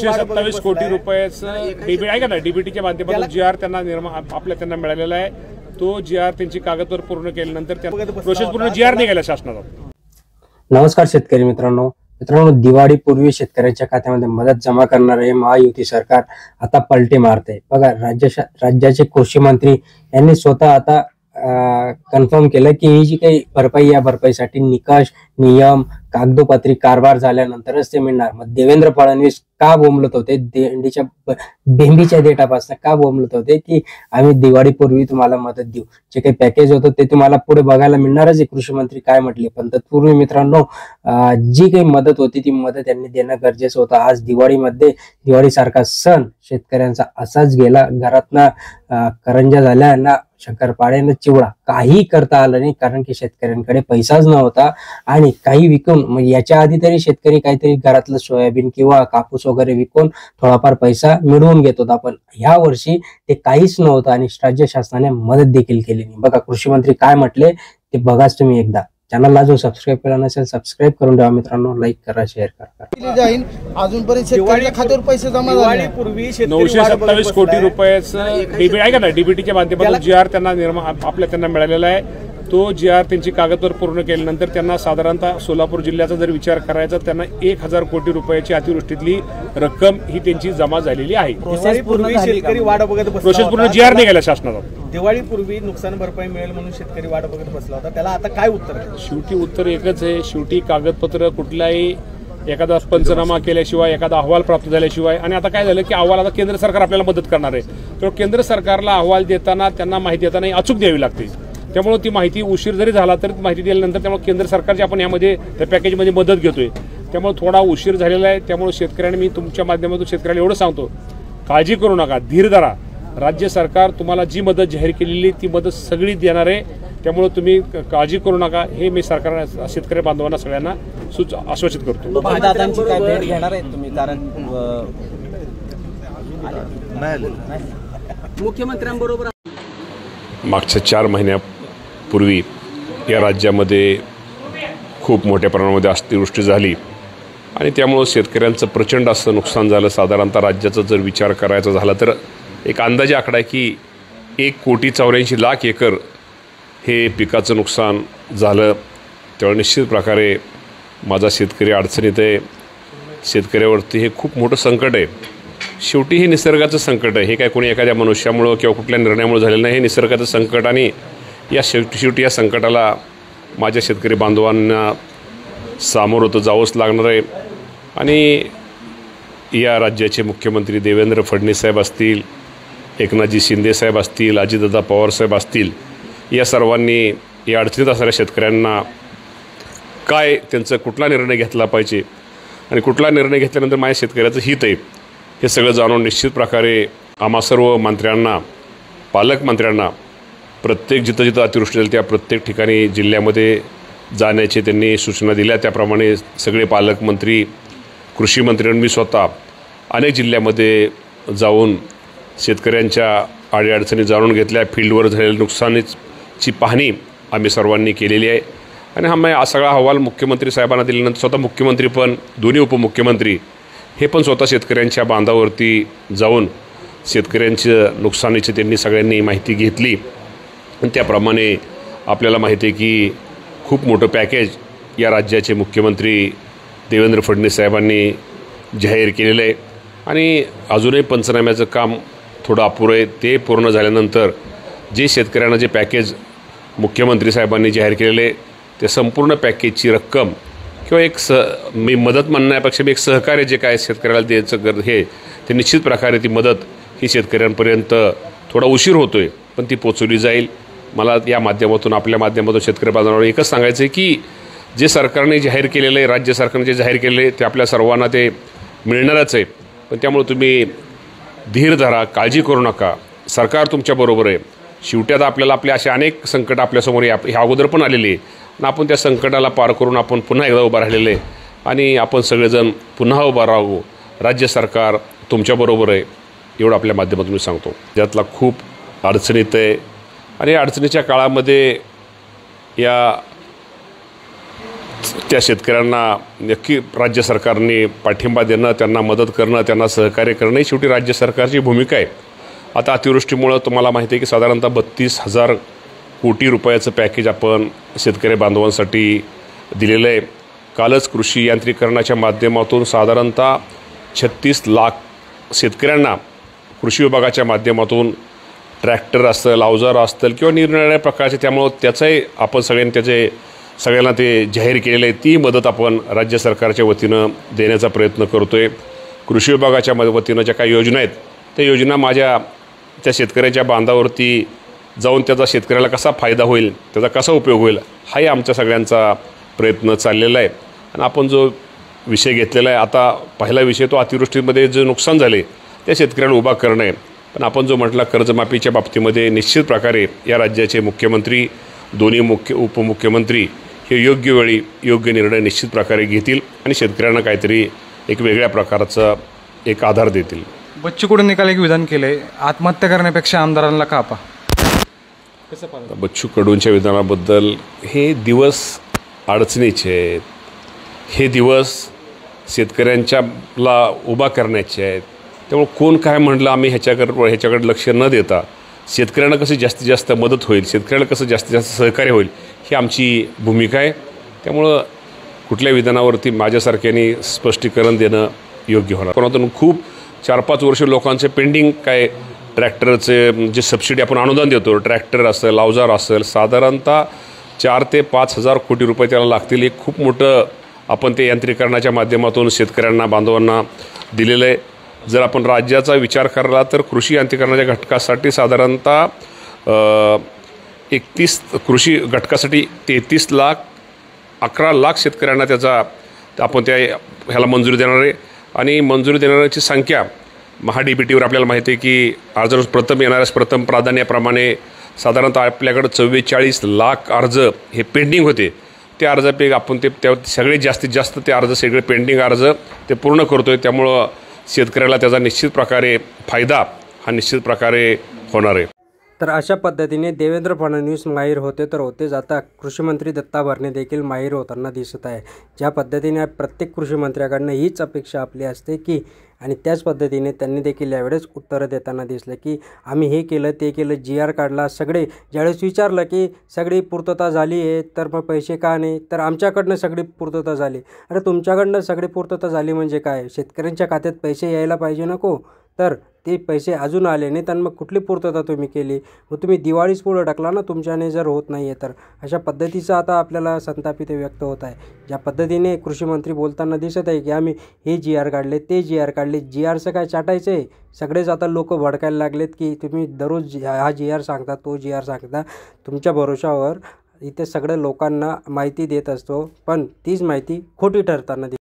927 कोटी रुपयाचं डीबीटी आहे का ना, डीबीटीच्या माध्यमातून जीआर त्यांना त्यांना मिळालेला आहे। तो जीआर त्यांची कागदपत्र पूर्ण केल्यानंतर प्रोसेस पूर्ण जीआर निघाला शासनाचा। नमस्कार शेतकरी मित्रांनो, दिवाळीपूर्वी शेतकऱ्यांच्या खात्यामध्ये मदत जमा करणारे महायुती सरकार आता पलटी मारते। बघा, राज्याचे कृषी मंत्री यांनी स्वतः आता कन्फर्म केलं की ही जी काही भरपाई, या भरपाईसाठी निकष, नियम, कागदोपत्री कारभार झाल्यानंतरच ते मिळणार। मग देवेंद्र फडणवीस का बोंबलत होते, बेंबीच्या देठापासून का बोंबलत होते की आम्ही दिवाळीपूर्वी तुम्हाला मदत देऊ, जे काही पॅकेज होतं ते तुम्हाला पुढे बघायला मिळणारच आहे। कृषी मंत्री काय म्हटले, पण तत्पूर्वी मित्रांनो, जी काही मदत होती ती मदत त्यांनी देणं गरजेचं होतं। आज दिवाळीमध्ये, दिवाळीसारखा सण शेतकऱ्यांचा असाच गेला, घरातनं करंजा झाल्या ना, शंकरपाळे न चिवडा, काही करता आलं नाही, कारण की शेतकऱ्यांकडे पैसाच नव्हता। आणि काही विकून, मग याच्या आधी तरी शेतकरी काहीतरी घरातलं सोयाबीन किंवा कापूस वगैरे विकून थोडाफार पैसा मिळवून घेत होता, पण ह्या वर्षी ते काहीच नव्हतं आणि राज्य शासनाने मदत देखील केली नाही। बघा, कृषी मंत्री काय म्हटले ते बघाच तुम्ही एकदा। चॅनलला जो सबस्क्राईब केला नसेल, सबस्क्राईब करून ठेवा मित्रांनो, लाईक करा, शेअर करा। अजूनपर्यंत शेतकऱ्यांच्या खात्यावर पैसे जमा झाले। 927 कोटी रुपयाचं डीबीटी आहे का ना, डीबीटीच्या माध्यमातून जीआर त्यांना मिळालेला आहे। तो जीआर त्यांची कागदपत्र पूर्ण केल्यानंतर त्यांना साधारणतः सोलापूर जिल्ह्याचा जर विचार करायचा, त्यांना 1000 कोटी रुपयाची अतिवृष्टीतली रक्कम ही त्यांची जमा झालेली आहे। शेतकरी वाट बघत बसला, प्रोसेस पूर्ण जीआर निघाला शासनाचा। दिवाळीपूर्वी नुकसान भरपाई मिळेल म्हणून शेतकरी वाट बघत बसला होता, त्याला आता काय उत्तर आहे? शेवटी उत्तर एकच आहे, शेवटी कागदपत्र कुठलाही एखादा पंचनामा केल्याशिवाय, एखादा अहवाल प्राप्त झाल्याशिवाय, आणि आता काय झालं की अहवाल आता केंद्र सरकार आपल्याला मदत करणार आहे, तर केंद्र सरकारला अहवाल देताना त्यांना माहिती देताना अचूक द्यावी लागते। त्यामुळे ती माहिती उशीर जरी झाला तरी माहिती दिल्यानंतर त्यामुळे केंद्र सरकारची आपण यामध्ये त्या पॅकेजमध्ये मदत घेतोय, त्यामुळे थोडा उशीर झालेला आहे। त्यामुळे शेतकऱ्यांनी, मी तुमच्या माध्यमातून शेतकऱ्याला एवढं सांगतो, काळजी करू नका, धीर धरा। राज्य सरकार तुम्हाला जी मदत जाहीर केलेली ती मदत सगळी देणार आहे, त्यामुळे तुम्ही काळजी करू नका, हे मी सरकार शेतकरी बांधवांना सगळ्यांना आश्वासित करतो। काय भेट घेणार आहे तुम्ही, कारण मुख्यमंत्र्यांबरोबर मागच्या 4 महिन्यापूर्वी या राज्यामध्ये खूप मोठ्या प्रमाणामध्ये अतिवृष्टी झाली आणि त्यामुळे शेतकऱ्यांचं प्रचंड असं नुकसान झालं। साधारणतः राज्याचा जर विचार करायचा झाला तर एक अंदाजे आकडा आहे की 1,84,00,000 एकर हे पिकाचं नुकसान झालं। त्यामुळे निश्चित प्रकारे माझा शेतकरी अडचणीत आहे, शेतकऱ्यावरती हे खूप मोठं संकट आहे। शेवटी हे निसर्गाचं संकट आहे, हे काय कोणी एखाद्या मनुष्यामुळं किंवा कुठल्या निर्णयामुळे झालेलं नाही, हे निसर्गाचं संकट, आणि या शेवटी या संकटाला माझ्या शेतकरी बांधवांना सामोरं जावंच लागणार आहे। आणि या राज्याचे मुख्यमंत्री देवेंद्र फडणवीस साहेब असतील, एकनाथजी शिंदे साहेब असतील, अजितदादा पवार साहेब असतील, या सर्वांनी या अडचणीत असणाऱ्या शेतकऱ्यांना काय त्यांचा कुठला निर्णय घेतला पाहिजे आणि कुठला निर्णय घेतल्यानंतर माझ्या शेतकऱ्याचं हित आहे हे सगळं जाणून निश्चित प्रकारे आम्हा सर्व मंत्र्यांना, पालकमंत्र्यांना, प्रत्येक जिथं अतिवृष्टी झाली त्या प्रत्येक ठिकाणी जिल्ह्यामध्ये जाण्याचे त्यांनी सूचना दिल्या। त्याप्रमाणे सगळे पालकमंत्री, कृषी मंत्र्यांनी, मी स्वतः अनेक जिल्ह्यामध्ये जाऊन शेतकऱ्यांच्या अडीअडचणी जाणून घेतल्या। फील्डवर झालेल्या नुकसानीची पाहणी आम्ही सर्वांनी केलेली आहे आणि हा सगळा अहवाल मुख्यमंत्री साहेबांना दिल्यानंतर स्वतः मुख्यमंत्री पण, दोन्ही उपमुख्यमंत्री हे पण स्वतः शेतकऱ्यांच्या बांधावरती जाऊन शेतकऱ्यांच्या नुकसानीची त्यांनी सगळ्यांनी माहिती घेतली आणि त्याप्रमाणे आपल्याला माहिती आहे की खूप मोठं पॅकेज या राज्याचे मुख्यमंत्री देवेंद्र फडणवीस साहेबांनी जाहीर केलेलं आहे आणि अजूनही पंचनाम्याचं काम थोडं अपुरं आहे। ते पूर्ण झाल्यानंतर जे शेतकऱ्यांना जे पॅकेज मुख्यमंत्री साहेबांनी जाहीर केलेलं आहे ते संपूर्ण पॅकेजची रक्कम किंवा मी मदत म्हणण्यापेक्षा एक सहकार्य जे काय शेतकऱ्याला द्यायचं हे, ते निश्चित प्रकारे ती मदत ही शेतकऱ्यांपर्यंत थोडा उशीर होतो आहे पण ती पोचवली जाईल। मला या माध्यमातून, आपल्या माध्यमातून शेतकरी बांधवांना एकच सांगायचं आहे की जे सरकारने जाहीर केलेलं आहे, राज्य सरकारने जे जाहीर केलेलं आहे ते आपल्या सर्वांना ते मिळणारच आहे, पण त्यामुळे तुम्ही धीर धरा, काळजी करू नका, सरकार तुमच्याबरोबर आहे। शेवटी आता आपल्याला आपले असे अनेक संकट आपल्यासमोर ह्या अगोदर पण आलेले आहे आणि आपण त्या संकटाला पार करून आपण पुन्हा एकदा उभा राहिलेले आहे आणि आपण सगळेजण पुन्हा उभा राहू। राज्य सरकार तुमच्याबरोबर आहे एवढं आपल्या माध्यमातून मी सांगतो। त्यातला खूप अडचणीत आहे आणि अडचणीच्या काळामध्ये या त्या शेतकऱ्यांना नक्की राज्य सरकारने पाठिंबा देणं, त्यांना मदत करणं, त्यांना सहकार्य करणं ही शेवटी राज्य सरकारची भूमिका आहे. आता अतिवृष्टीमुळं तुम्हाला माहिती आहे की साधारणतः 32,000 कोटी रुपयाचं पॅकेज आपण शेतकरी बांधवांसाठी दिलेलं आहे. कालच कृषी यांत्रिकरणाच्या माध्यमातून साधारणतः 36 लाख शेतकऱ्यांना कृषी विभागाच्या माध्यमातून ट्रॅक्टर असेल, अवजार असतील किंवा निरनिराळ्या प्रकारचे, त्यामुळं त्याचाही आपण सगळ्यांना ते जाहीर केलेलं आहे. ती मदत आपण राज्य सरकारच्या वतीनं देण्याचा प्रयत्न करतो आहे. कृषी विभागाच्या वतीनं ज्या काही योजना आहेत त्या योजना त्या शेतकऱ्याच्या बांधावरती जाऊन त्याचा शेतकऱ्याला कसा फायदा होईल, त्याचा कसा उपयोग होईल, हाही आमच्या सगळ्यांचा प्रयत्न चाललेला आहे. आणि आपण जो विषय घेतलेला आहे, आता पहिला विषय तो अतिवृष्टीमध्ये जे नुकसान झाले त्या शेतकऱ्याला उभा करणं आहे. पण आपण जो म्हटला कर्जमाफीच्या बाबतीमध्ये निश्चित प्रकारे या राज्याचे मुख्यमंत्री, दोन्ही उपमुख्यमंत्री हे योग्य वेळी योग्य निर्णय निश्चित प्रकारे घेतील आणि शेतकऱ्यांना काहीतरी एक वेगळ्या प्रकारचा एक आधार देतील. बच्चू कडूंनी काल एक विधान केले, आत्महत्या करण्यापेक्षा आमदारांना कापा. कसं पाहता बच्चू कडूंच्या विधानाबद्दल? हे दिवस अडचणीचे आहेत, हे दिवस शेतकऱ्यांच्याला उभा करण्याचे आहेत. त्यामुळे कोण काय म्हटलं आम्ही ह्याच्याकडे लक्ष न देता शेतकऱ्यांना कशी जास्तीत जास्त मदत होईल, शेतकऱ्याला कसं जास्तीत जास्त सहकार्य होईल ही आमची भूमिका आहे. त्यामुळं कुठल्या विधानावरती माझ्यासारख्याने स्पष्टीकरण देणं योग्य होणार. कोणातून खूप 4-5 वर्ष लोकांचे पेंडिंग काय ट्रॅक्टरचे जे सबसिडी आपण अनुदान देतो, ट्रॅक्टर असेल, अवजार असेल, साधारणतः 4 ते 5 हजार कोटी रुपये त्याला लागतील. एक खूप मोठं आपण ते यांत्रिकरणाच्या माध्यमातून शेतकऱ्यांना बांधवांना दिलेलं आहे. जर आपण राज्याचा विचार करायला तर कृषी यांत्रिकरणाच्या घटकासाठी साधारणतः 31 कृषी घटकासाठी 11 लाख शेतकऱ्यांना त्याचा आपण ह्याला मंजुरी देणार आहे. आणि मंजुरी देणाऱ्यांची संख्या महाडीबीटीवर आपल्याला माहिती आहे की अर्ज प्रथम येणाऱ्यास प्रथम प्राधान्याप्रमाणे साधारणतः आपल्याकडं 44 लाख अर्ज हे पेंडिंग होते. त्या अर्जापैकी आपण त्या सगळे जास्तीत जास्त ते अर्ज सगळे पेंडिंग अर्ज ते पूर्ण करतो आहे. त्यामुळं शेतकऱ्याला त्याचा निश्चित प्रकारे फायदा हा निश्चित प्रकारे होणार आहे. तर अशा पद्धतीने देवेंद्र फडणवीस माहीर होते तर होतेच, आता कृषी मंत्री दत्ता भरणे देखील माहीर होताना दिसत आहे. ज्या पद्धतीने प्रत्येक कृषी मंत्र्याकडनं हीच अपेक्षा आपली असते की, आणि त्याच पद्धतीने त्यांनी देखील यावेळेस उत्तरं देताना दिसलं की आम्ही हे केलं ते केलं, GR काढला, सगळे ज्यावेळेस विचारलं की सगळी पूर्तता झाली आहे तर मग पैसे का नाही, तर आमच्याकडनं सगळी पूर्तता झाली. अरे तुमच्याकडनं सगळी पूर्तता झाली म्हणजे काय? शेतकऱ्यांच्या खात्यात पैसे यायला पाहिजे नको, तर ते पैसे अजून आले नाही तर मग कुठली पूर्तता तुम्ही केली? मग तुम्ही दिवाळीच पुढं टाकला ना तुमच्याने जर होत नाही आहे तर. अशा पद्धतीचं आता आपल्याला संतापित व्यक्त होत आहे. ज्या पद्धतीने कृषी मंत्री बोलताना दिसत आहे की आम्ही हे GR काढले, ते GR काढले, GRचं काय चाटायचं आहे? सगळेच आता लोक भडकायला लागलेत की तुम्ही दररोज हा GR सांगता, तो GR सांगता. तुमच्या भरोशावर इथे सगळ्या लोकांना माहिती देत असतो, पण तीच माहिती खोटी ठरताना